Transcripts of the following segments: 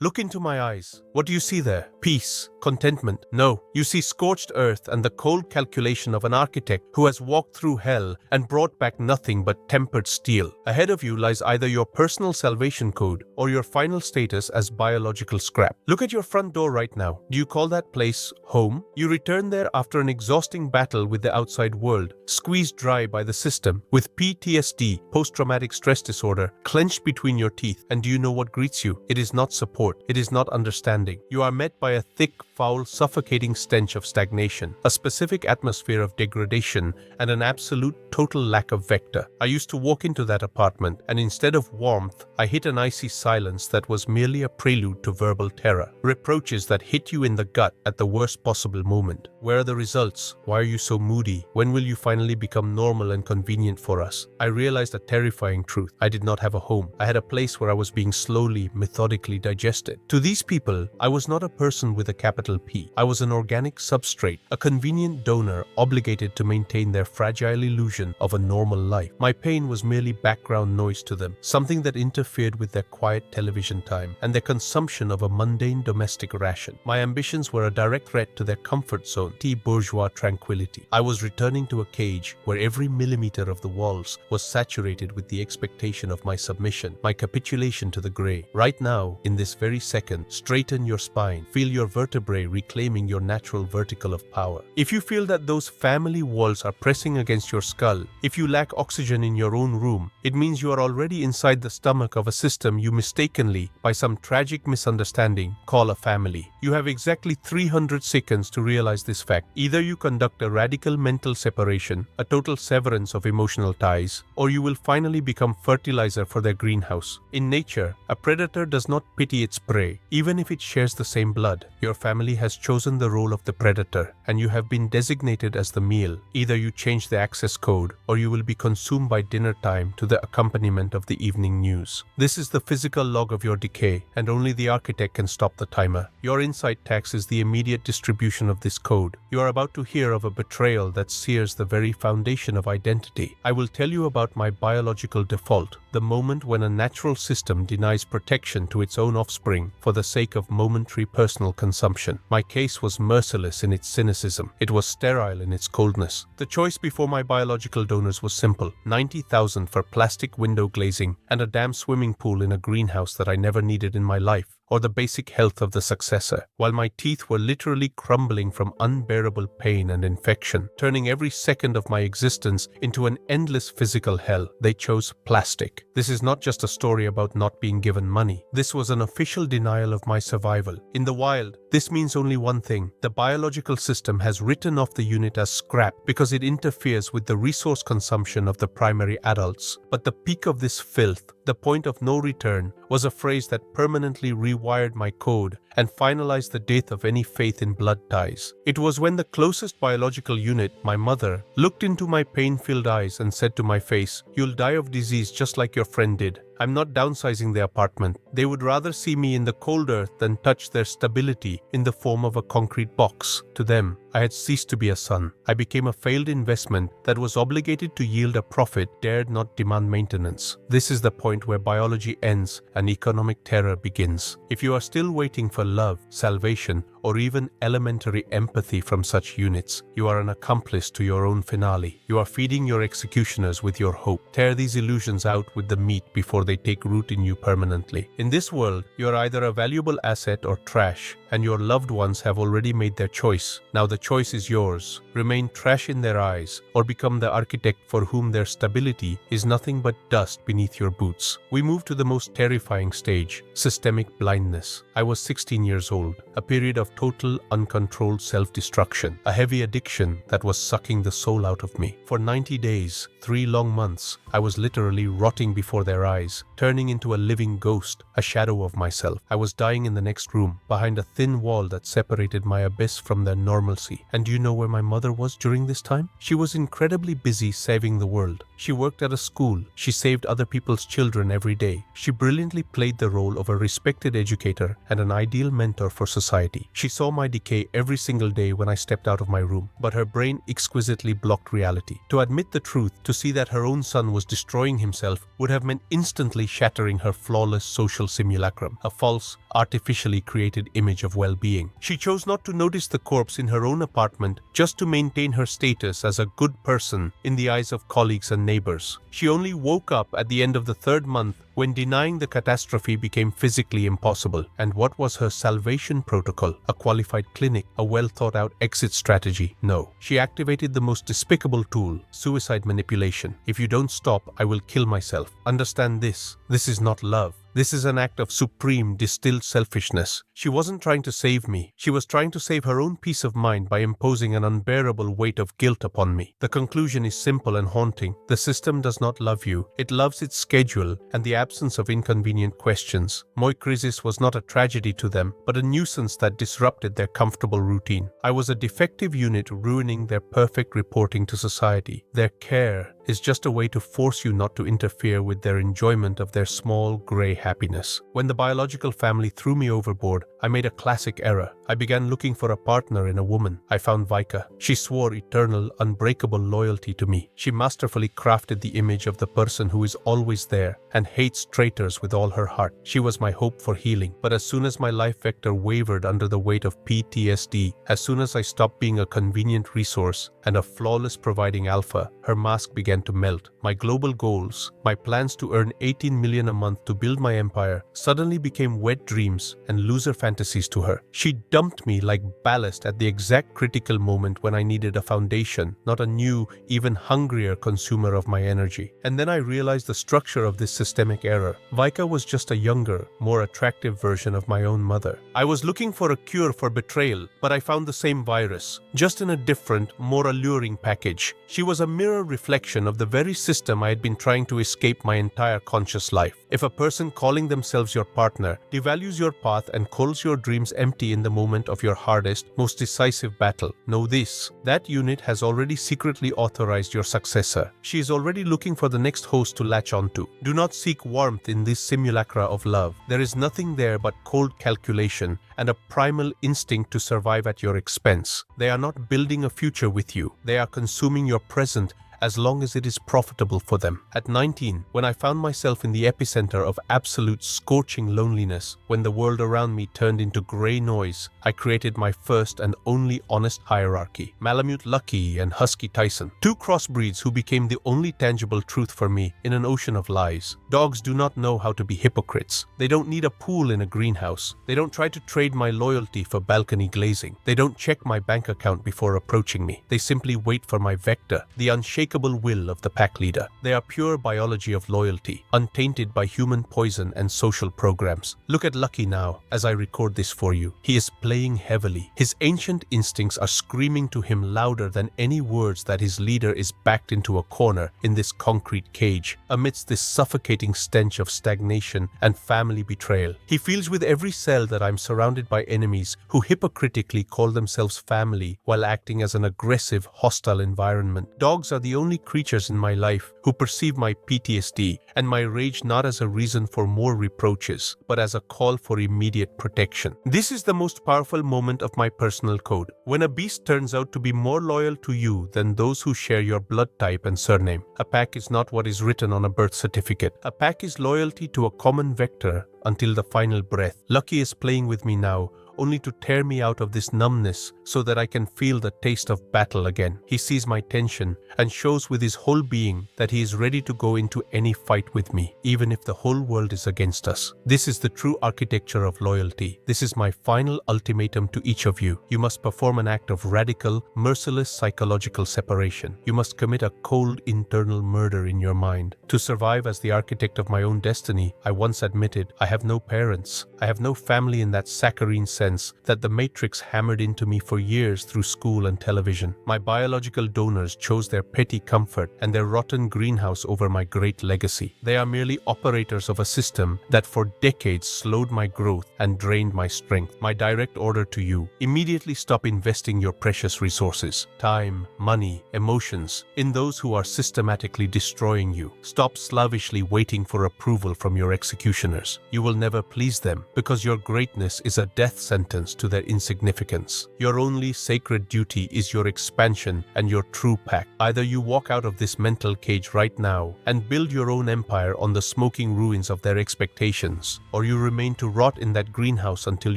Look into my eyes. What do you see there? Peace, contentment? No, you see scorched earth and the cold calculation of an architect who has walked through hell and brought back nothing but tempered steel. Ahead of you lies either your personal salvation code or your final status as biological scrap. Look at your front door right now. Do you call that place home? You return there after an exhausting battle with the outside world, squeezed dry by the system, with PTSD, post-traumatic stress disorder, clenched between your teeth. And do you know what greets you? It is not support. It is not understanding. You are met by a thick, foul, suffocating stench of stagnation, a specific atmosphere of degradation, and an absolute total lack of vector. I used to walk into that apartment, and instead of warmth, I hit an icy silence that was merely a prelude to verbal terror. Reproaches that hit you in the gut at the worst possible moment. Where are the results? Why are you so moody? When will you finally become normal and convenient for us? I realized a terrifying truth. I did not have a home. I had a place where I was being slowly, methodically digested. To these people, I was not a person with a capital P. I was an organic substrate, a convenient donor obligated to maintain their fragile illusion of a normal life. My pain was merely background noise to them, something that interfered with their quiet television time and their consumption of a mundane domestic ration. My ambitions were a direct threat to their comfort zone, bourgeois tranquility. I was returning to a cage where every millimeter of the walls was saturated with the expectation of my submission, my capitulation to the gray. Right now, in this very second, straighten your spine, feel your vertebrae reclaiming your natural vertical of power. If you feel that those family walls are pressing against your skull, if you lack oxygen in your own room, it means you are already inside the stomach of a system you mistakenly, by some tragic misunderstanding, call a family. You have exactly 300 seconds to realize this fact. Either you conduct a radical mental separation, a total severance of emotional ties, or you will finally become fertilizer for their greenhouse. In nature, a predator does not pity its prey, even if it shares the same blood. Your family has chosen the role of the predator, and you have been designated as the meal. Either you change the access code, or you will be consumed by dinner time to the accompaniment of the evening news. This is the physical log of your decay, and only the architect can stop the timer. Your insight tax is the immediate distribution of this code. You are about to hear of a betrayal that sears the very foundation of identity. I will tell you about my biological default, the moment when a natural system denies protection to its own offspring for the sake of momentary personal consumption. My case was merciless in its cynicism. It was sterile in its coldness. The choice before my biological donors was simple: 90,000 for plastic window glazing and a damn swimming pool in a greenhouse that I never needed in my life, or the basic health of the successor. While my teeth were literally crumbling from unbearable pain and infection, turning every second of my existence into an endless physical hell, they chose plastic. This is not just a story about not being given money. This was an official denial of my survival. In the wild, this means only one thing: the biological system has written off the unit as scrap because it interferes with the resource consumption of the primary adults. But the peak of this filth, the point of no return, was a phrase that permanently rewired my code and finalized the death of any faith in blood ties. It was when the closest biological unit, my mother, looked into my pain-filled eyes and said to my face, "You'll die of disease just like your friend did." I'm not downsizing the apartment. They would rather see me in the cold earth than touch their stability in the form of a concrete box. To them, I had ceased to be a son. I became a failed investment that was obligated to yield a profit, dared not demand maintenance. This is the point where biology ends and economic terror begins. If you are still waiting for love, salvation, or even elementary empathy from such units, you are an accomplice to your own finale. You are feeding your executioners with your hope. Tear these illusions out with the meat before they take root in you permanently. In this world, you are either a valuable asset or trash, and your loved ones have already made their choice. Now the choice is yours. Remain trash in their eyes, or become the architect for whom their stability is nothing but dust beneath your boots. We move to the most terrifying stage: systemic blindness. I was 16 years old, a period of total, uncontrolled self-destruction, a heavy addiction that was sucking the soul out of me. For 90 days, 3 long months, I was literally rotting before their eyes, turning into a living ghost, a shadow of myself. I was dying in the next room, behind a thin wall that separated my abyss from their normalcy. And do you know where my mother was during this time? She was incredibly busy saving the world. She worked at a school. She saved other people's children every day. She brilliantly played the role of a respected educator and an ideal mentor for society. She She saw my decay every single day when I stepped out of my room, but her brain exquisitely blocked reality. To admit the truth, to see that her own son was destroying himself, would have meant instantly shattering her flawless social simulacrum, a false, artificially created image of well-being. She chose not to notice the corpse in her own apartment just to maintain her status as a good person in the eyes of colleagues and neighbors. She only woke up at the end of the third month when denying the catastrophe became physically impossible. And what was her salvation protocol? A qualified clinic? A well-thought-out exit strategy? No. She activated the most despicable tool, suicide manipulation. If you don't stop, I will kill myself. Understand this. This is not love. This is an act of supreme, distilled selfishness. She wasn't trying to save me. She was trying to save her own peace of mind by imposing an unbearable weight of guilt upon me. The conclusion is simple and haunting. The system does not love you. It loves its schedule and the absence of inconvenient questions. My crisis was not a tragedy to them, but a nuisance that disrupted their comfortable routine. I was a defective unit ruining their perfect reporting to society. Their care is just a way to force you not to interfere with their enjoyment of their small, grey happiness. When the biological family threw me overboard, I made a classic error. I began looking for a partner in a woman. I found Vika. She swore eternal, unbreakable loyalty to me. She masterfully crafted the image of the person who is always there and hates traitors with all her heart. She was my hope for healing. But as soon as my life vector wavered under the weight of PTSD, as soon as I stopped being a convenient resource and a flawless providing alpha, her mask began to melt. My global goals, my plans to earn 18 million a month to build my empire, suddenly became wet dreams and loser fantasies to her. She dumped me like ballast at the exact critical moment when I needed a foundation, not a new, even hungrier consumer of my energy. And then I realized the structure of this systemic error. Vika was just a younger, more attractive version of my own mother. I was looking for a cure for betrayal, but I found the same virus, just in a different, more alluring package. She was a mirror reflection of the very system I had been trying to escape my entire conscious life. If a person calling themselves your partner devalues your path and calls your dreams empty in the moment of your hardest, most decisive battle, know this: that unit has already secretly authorized your successor. She is already looking for the next host to latch onto. Do not seek warmth in this simulacra of love. There is nothing there but cold calculation and a primal instinct to survive at your expense. They are not building a future with you. They are consuming your present as long as it is profitable for them. At 19, when I found myself in the epicenter of absolute scorching loneliness, when the world around me turned into grey noise, I created my first and only honest hierarchy. Malamute Lucky and Husky Tyson, two crossbreeds who became the only tangible truth for me in an ocean of lies. Dogs do not know how to be hypocrites. They don't need a pool in a greenhouse. They don't try to trade my loyalty for balcony glazing. They don't check my bank account before approaching me. They simply wait for my vector, the unshakable will of the pack leader. They are pure biology of loyalty, untainted by human poison and social programs. Look at Lucky now, as I record this for you. He is playing heavily. His ancient instincts are screaming to him louder than any words that his leader is backed into a corner in this concrete cage, amidst this suffocating stench of stagnation and family betrayal. He feels with every cell that I'm surrounded by enemies who hypocritically call themselves family while acting as an aggressive, hostile environment. Dogs are the only creatures in my life who perceive my PTSD and my rage not as a reason for more reproaches, but as a call for immediate protection. This is the most powerful moment of my personal code. When a beast turns out to be more loyal to you than those who share your blood type and surname. A pack is not what is written on a birth certificate. A pack is loyalty to a common vector until the final breath. Lucky is playing with me now, only to tear me out of this numbness so that I can feel the taste of battle again. He sees my tension and shows with his whole being that he is ready to go into any fight with me, even if the whole world is against us. This is the true architecture of loyalty. This is my final ultimatum to each of you. You must perform an act of radical, merciless psychological separation. You must commit a cold internal murder in your mind. To survive as the architect of my own destiny, I once admitted I have no parents. I have no family in that saccharine sense that the Matrix hammered into me for years through school and television. My biological donors chose their petty comfort and their rotten greenhouse over my great legacy. They are merely operators of a system that for decades slowed my growth and drained my strength. My direct order to you: immediately stop investing your precious resources, time, money, emotions, in those who are systematically destroying you. Stop slavishly waiting for approval from your executioners. You will never please them because your greatness is a death sentence sentence to their insignificance. Your only sacred duty is your expansion and your true pact. Either you walk out of this mental cage right now and build your own empire on the smoking ruins of their expectations, or you remain to rot in that greenhouse until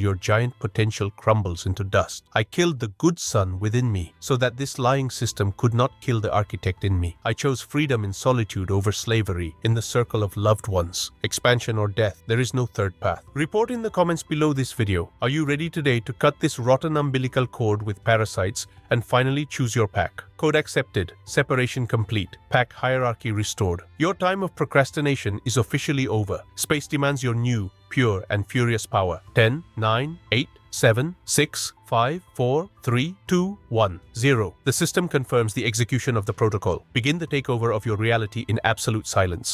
your giant potential crumbles into dust. I killed the good son within me so that this lying system could not kill the architect in me. I chose freedom in solitude over slavery in the circle of loved ones. Expansion or death, there is no third path. Report in the comments below this video. Are you ready today to cut this rotten umbilical cord with parasites and finally choose your pack? Code accepted. Separation complete. Pack hierarchy restored. Your time of procrastination is officially over. Space demands your new, pure, and furious power. 10, 9, 8, 7, 6, 5, 4, 3, 2, 1, 0. The system confirms the execution of the protocol. Begin the takeover of your reality in absolute silence.